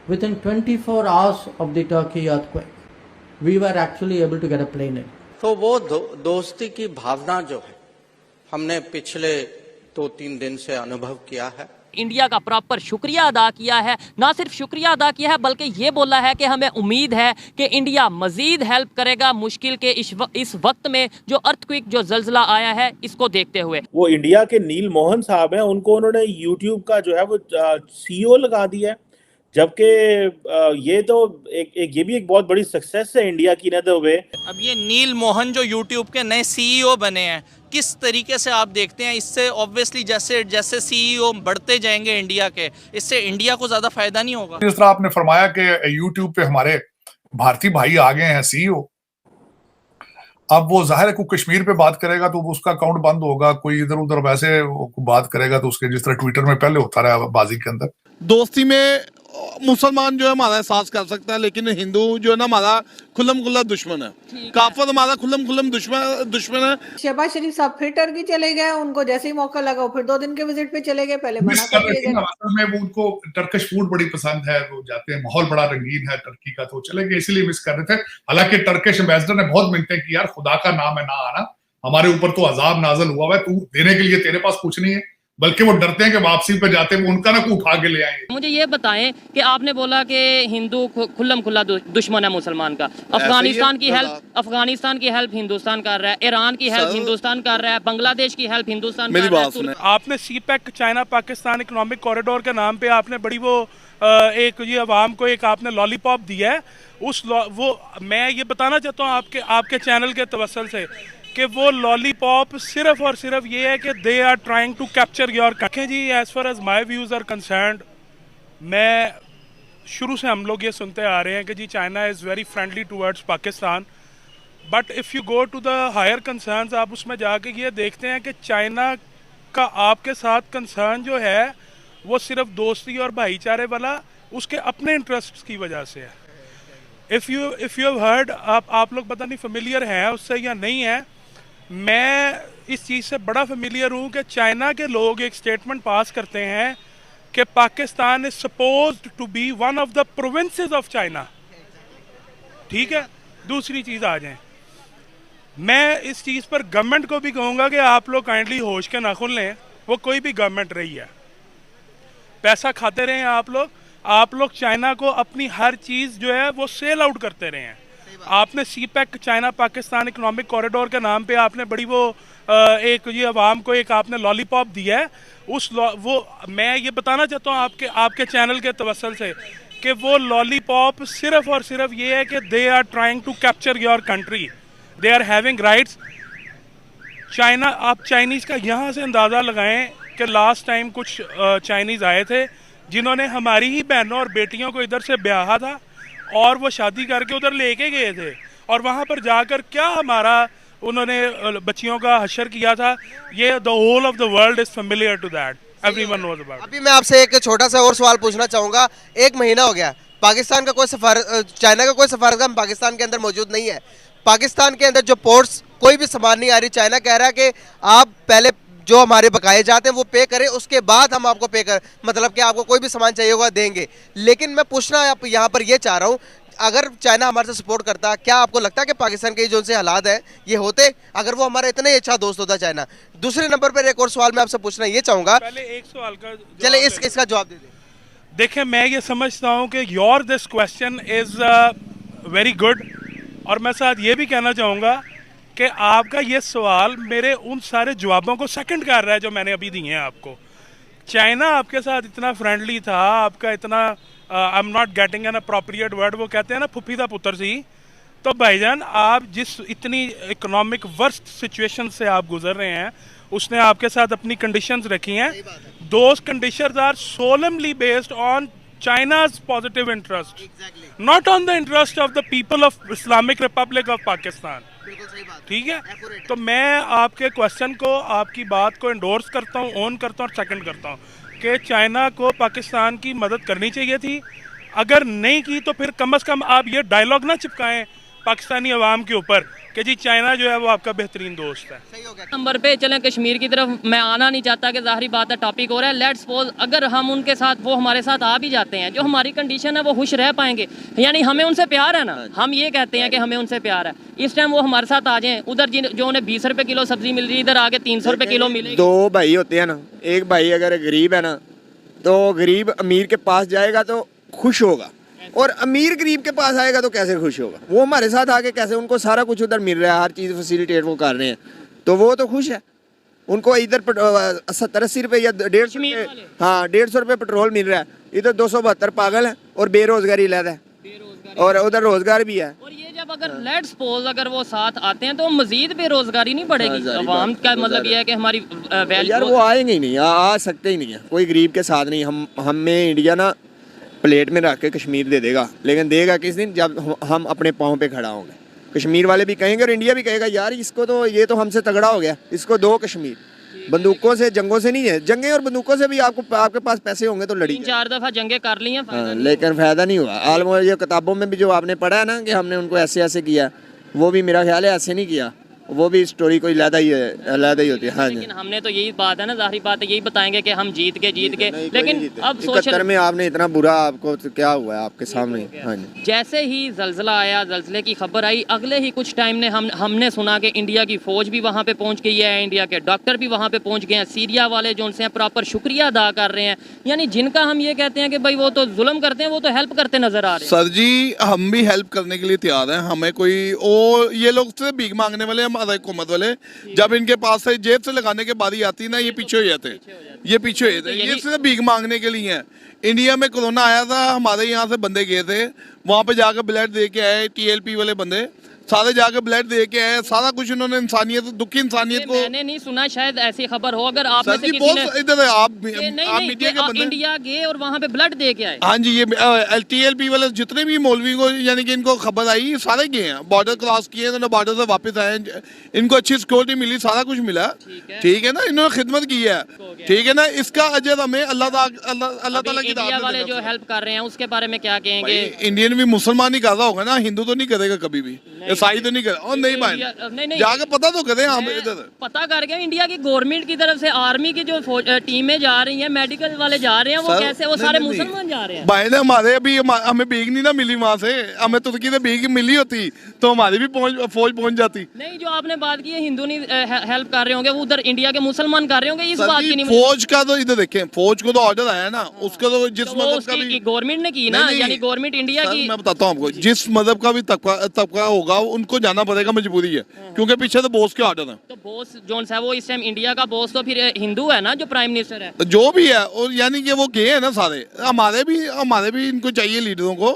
Within 24 hours of the Turkey earthquake, we were actually able to get a plane in. तो वो दोस्ती की भावना जो है हमने पिछले 2-3 दिन से अनुभव किया है। इंडिया का प्रॉपर शुक्रिया अदा किया है, ना सिर्फ शुक्रिया अदा किया है बल्कि ये बोला है कि हमें उम्मीद है कि इंडिया मजीद हेल्प करेगा मुश्किल के इस वक्त में जो अर्थक्वेक जो जल्जला आया है इसको देखते हुए। वो इंडिया के नील मोहन साहब हैं, उनको उन्होंने यूट्यूब का जो है वो सीईओ लगा दिया है, जबकि ये तो ये भी एक बहुत बड़ी सक्सेस है इंडिया की न तो वे। अब ये नील मोहन जो यूट्यूब के नए सीईओ बने हैं, किस तरीके से आप देखते हैं? इससे ऑब्वियसली जैसे जैसे सीईओ बढ़ते जाएंगे इंडिया के, इससे इंडिया को ज्यादा फायदा नहीं होगा। जिस तरह आपने फरमाया कि यूट्यूब पे हमारे भारतीय भाई आ गए हैं सीईओ, अब वो जाहिर है कोई कश्मीर पे बात करेगा तो उसका अकाउंट बंद होगा, कोई इधर उधर वैसे बात करेगा तो उसके जिस तरह ट्विटर में पहले होता रहा बाजी के अंदर। दोस्ती में मुसलमान जो है हमारा एहसास कर सकता है, लेकिन हिंदू जो है ना हमारा खुल्लम खुल्ला दुश्मन है। काफिर हमारा खुल्लम खुल्लम दुश्मन है। शहबाज शरीफ साहब फिर टर्की चले गए, उनको जैसे ही मौका लगा वो फिर 2 दिन के विजिट पे चले गए, पहले मना कर दिए गए। असल में वो उनको टर्किश फूड बड़ी पसंद है, वो जाते हैं, माहौल बड़ा रंगीन है टर्की का, तो चले गए, इसलिए मिस कर रहे थे। हालांकि टर्किश एम्बेसडर ने बहुत मिन्नतें की, यार खुदा का नाम है ना आना, हमारे ऊपर तो अजाब नाजल हुआ है, तू देने के लिए तेरे पास कुछ नहीं है, बल्कि वो डरते हैं कि वापसी पे जाते हैं उनका ना को उठा के ले आएंगे। मुझे ये बताएं कि आपने बोला कि हिंदू खुल्लम खुल्ला दुश्मन है मुसलमान का। अफगानिस्तान की हेल्प हिंदुस्तान कर रहा है, ईरान की हेल्प हिंदुस्तान कर रहा है, बांग्लादेश की हेल्प हिंदुस्तान कर रहा है। आपने CPEC China Pakistan economic corridor के नाम पे आपने बड़ी वो एक ये अवाम को एक आपने लॉलीपॉप दिया है, वो मैं ये बताना चाहता हूँ आपके चैनल के तवस्सुल से कि वो लॉलीपॉप सिर्फ और सिर्फ ये है कि they are trying to capture your country. जी as far as my views are concerned, मैं शुरू से हम लोग ये सुनते आ रहे हैं कि जी China is very friendly towards Pakistan, but if you go to the higher concerns, आप उसमें जाके ये देखते हैं कि चाइना का आपके साथ कंसर्न जो है वो सिर्फ दोस्ती और भाईचारे वाला उसके अपने इंटरेस्ट्स की वजह से है। इफ़ यू हैव हर्ड, आप लोग पता नहीं फेमिलियर हैं उससे या नहीं है, मैं इस चीज़ से बड़ा फेमिलियर हूँ कि चाइना के लोग एक स्टेटमेंट पास करते हैं कि Pakistan is supposed to be one of the provinces of China. ठीक है, दूसरी चीज़ आ जाए, मैं इस चीज़ पर गवर्नमेंट को भी कहूँगा कि आप लोग काइंडली होश के नाखुन लें, वो कोई भी गवर्नमेंट रही है, पैसा खाते रहे आप लोग चाइना को अपनी हर चीज़ जो है वो सेल आउट करते रहे हैं। आपने CPEC China Pakistan economic corridor के नाम पे आपने बड़ी वो एक ये अवाम को एक आपने लॉलीपॉप दिया है, वो मैं ये बताना चाहता हूँ आपके चैनल के तवस्सुल से कि वो लॉलीपॉप सिर्फ और सिर्फ ये है कि they are trying to capture your country, they are having rights. China, आप चाइनीज़ का यहाँ से अंदाज़ा लगाएं कि लास्ट टाइम कुछ चाइनीज़ आए थे जिन्होंने हमारी ही बहनों और बेटियों को इधर से ब्याहा था और वो शादी करके उधर लेके गए थे, और वहाँ पर जाकर क्या हमारा उन्होंने बच्चियों का हशर किया था, ये the whole of the world is familiar to that, everyone knows about. अभी मैं आपसे एक छोटा सा और सवाल पूछना चाहूँगा, 1 महीना हो गया पाकिस्तान का कोई चाइना का कोई सफारतखाना पाकिस्तान के अंदर मौजूद नहीं है, पाकिस्तान के अंदर जो पोर्ट्स कोई भी सामान नहीं आ रही, चाइना कह रहा है कि आप पहले जो हमारे बकाए जाते हैं वो पे करें, उसके बाद हम आपको मतलब कि आपको कोई भी सामान चाहिए होगा देंगे। लेकिन मैं पूछना यहाँ पर ये चाह रहा हूँ, अगर चाइना हमारे से सपोर्ट करता, क्या आपको लगता है कि पाकिस्तान के जो से हालात हैं ये होते अगर वो हमारा इतना ही अच्छा दोस्त होता चाइना? दूसरे नंबर पर एक और सवाल मैं आपसे पूछना ये चाहूँगा, पहले एक सवाल का चले इसका जवाब दे दें। देखिए, मैं ये समझता हूँ कि your this question is very good, और मैं साथ ये भी कहना चाहूँगा कि आपका ये सवाल मेरे उन सारे जवाबों को सेकंड कर रहा है जो मैंने अभी दिए हैं आपको। चाइना आपके साथ इतना फ्रेंडली था, आपका इतना I am not getting an appropriate word, वो कहते हैं ना फुफी दा पुत्र सी, तो भाईजान आप जिस इतनी इकोनॉमिक वर्स्ट सिचुएशन से आप गुजर रहे हैं उसने आपके साथ अपनी कंडीशंस रखी हैं, those conditions are solely based on China's positive interest, not on the interest of the people of Islamic Republic of Pakistan. ठीक है, तो मैं आपके क्वेश्चन को, आपकी बात को एंडोर्स करता हूँ, ऑन करता हूँ और सेकंड करता हूँ कि चाइना को पाकिस्तान की मदद करनी चाहिए थी, अगर नहीं की तो फिर कम से कम आप ये डायलॉग ना चिपकाएं पाकिस्तानी अवाम के ऊपर कि जी चाइना जो है वो आपका बेहतरीन दोस्त है। सही हो गया। नंबर पे चलें कश्मीर की तरफ। मैं आना नहीं चाहता कि ज़ाहिरी बात है टॉपिक हो रहा है। लेट्स सपोज अगर हम उनके साथ, वो हमारे साथ आ भी जाते हैं, जो हमारी कंडीशन है वो खुश रह पाएंगे? यानी हमें उनसे प्यार है ना, हम ये कहते हैं कि हमें उनसे प्यार है। इस टाइम वो हमारे साथ आ जाएं, उधर जो उन्हें 20 रुपये किलो सब्जी मिल रही है, इधर आके 300 रुपये किलो मिलेगी। दो भाई होते हैं ना, एक भाई अगर गरीब है ना तो गरीब अमीर के पास जाएगा तो खुश होगा, और अमीर गरीब के पास आएगा तो कैसे खुश होगा? वो हमारे साथ आके कैसे, उनको सारा कुछ उधर मिल रहा है, हर चीज़ फैसिलिटेट वो कर रहे हैं, तो वो तो खुश है। उनको इधर 70-80 रुपये या 150 रुपये, हाँ 150 रुपये पेट्रोल मिल रहा है, इधर 272 पागल है और बेरोजगारी लहदा है, और उधर रोजगार भी है। और ये जब अगर लेट्स सपोज अगर वो साथ आते हैं तो मजीद बेरोजगारी नहीं बढ़ेगी? अवाम का मतलब ये है कि हमारी यार वो आएंगे ही नहीं, आ सकते ही नहीं है, कोई गरीब के साथ नहीं। हमें इंडिया ना प्लेट में रख के कश्मीर दे देगा, लेकिन देगा किस दिन? जब हम अपने पाँव पे खड़ा होंगे। कश्मीर वाले भी कहेंगे और इंडिया भी कहेगा यार इसको तो, ये तो हमसे तगड़ा हो गया, इसको दो कश्मीर। बंदूकों से, जंगों से नहीं है, जंगें और बंदूकों से भी आपके पास पैसे होंगे तो लड़ी 3-4 दफा जंगे कर ली हैं, लेकिन फायदा नहीं हुआ। आलमोस्ट ये किताबों में भी जो आपने पढ़ा है ना कि हमने उनको ऐसे ऐसे किया, वो भी मेरा ख्याल है ऐसे नहीं किया, वो भी स्टोरी कोई अलग ही होती है। हाँ जी, लेकिन हमने तो यही बात है ना, जाहिर बात है यही बताएंगे कि हम जीत के लेकिन अब 71 में आपने इतना बुरा, आपको तो क्या हुआ है आपके सामने। हाँ जी, जैसे ही जल्जला आया, जल्जले की खबर आई, अगले ही कुछ टाइम ने हमने सुना कि इंडिया की फौज भी वहाँ पे पहुँच गई है, इंडिया के डॉक्टर भी वहाँ पे पहुँच गए हैं, सीरिया वाले जो उनसे प्रॉपर शुक्रिया अदा कर रहे हैं। यानी जिनका हम ये कहते हैं कि भाई वो तो जुल्म करते हैं, वो तो हेल्प करते नजर आ रहे हैं। सर जी हम भी हेल्प करने के लिए तैयार हैं, हमें कोई, और ये लोग से भीख मांगने वाले हमारे हुकूमत वाले, जब इनके पास से जेब से लगाने के बारी आती ना, ये पीछे हो जाते, ये पीछे हो जाते, ये सिर्फ भीख मांगने के लिए हैं। इंडिया में कोरोना आया था, हमारे यहाँ से बंदे गए थे, वहाँ पे जाकर ब्लड दे के आए, TLP वाले बंदे सारे जाके ब्लड दे के आए, सारा कुछ उन्होंने इंसानियत, दुखी इंसानियत को। मैंने नहीं सुना, शायद ऐसी खबर हो, अगर आप में से किसी ने इधर आप मीडिया के बंदे इंडिया गए और वहाँ पे ब्लड दे के आए। हाँ जी, ये TLP वाले जितने भी मौलवी को यानी कि इनको खबर आई, सारे गए हैं, बॉर्डर क्रॉस किए, इन्होंने बॉर्डर से वापस आए, इनको अच्छी सिक्योरिटी मिली, सारा कुछ मिला, ठीक है ना, इन्होंने खिदमत की है, ठीक है ना, इसका अजर हमें अल्लाह ताला की इंडिया वाले जो हेल्प कर रहे हैं उसके बारे में क्या कहेंगे? इंडियन भी मुसलमान ही कर रहा होगा ना, हिंदू तो नहीं करेगा कभी भी, ईसाई तो नहीं करे, और नहीं भाई जाके पता तो करें। हम इधर पता करके इंडिया की गवर्नमेंट की तरफ से आर्मी की जो टीमें जा रही हैं, मेडिकल वाले जा रहे हैं, वो कैसे, वो सारे मुसलमान जा रहे हैं? भाई ने हमारे अभी हमें भीख नहीं ना मिली वहाँ से, हमें तुर्की से भीख मिली होती तो हमारी भी फौज पहुँच जाती। नहीं, जो आपने बात की है हिंदू नहीं हेल्प कर रहे होंगे, वो उधर इंडिया के मुसलमान कर रहे होंगे, इस बात की नहीं। फौज का तो इधर देखें, फौज को तो ऑर्डर आया ना, उसका तो जिस मजहब का भी गवर्नमेंट ने की ना, यानी गवर्नमेंट इंडिया की। मैं बताता हूँ आपको, जिस मजहब का भी तबका होगा उनको जाना पड़ेगा, मजबूरी है, क्योंकि पीछे तो बॉस के ऑर्डर है। तो बॉस जोन है वो इस टाइम इंडिया का बॉस तो फिर हिंदू है ना, जो प्राइम मिनिस्टर है, जो भी है, और यानी कि वो गए हैं ना सारे, हमारे भी इनको चाहिए लीडरों को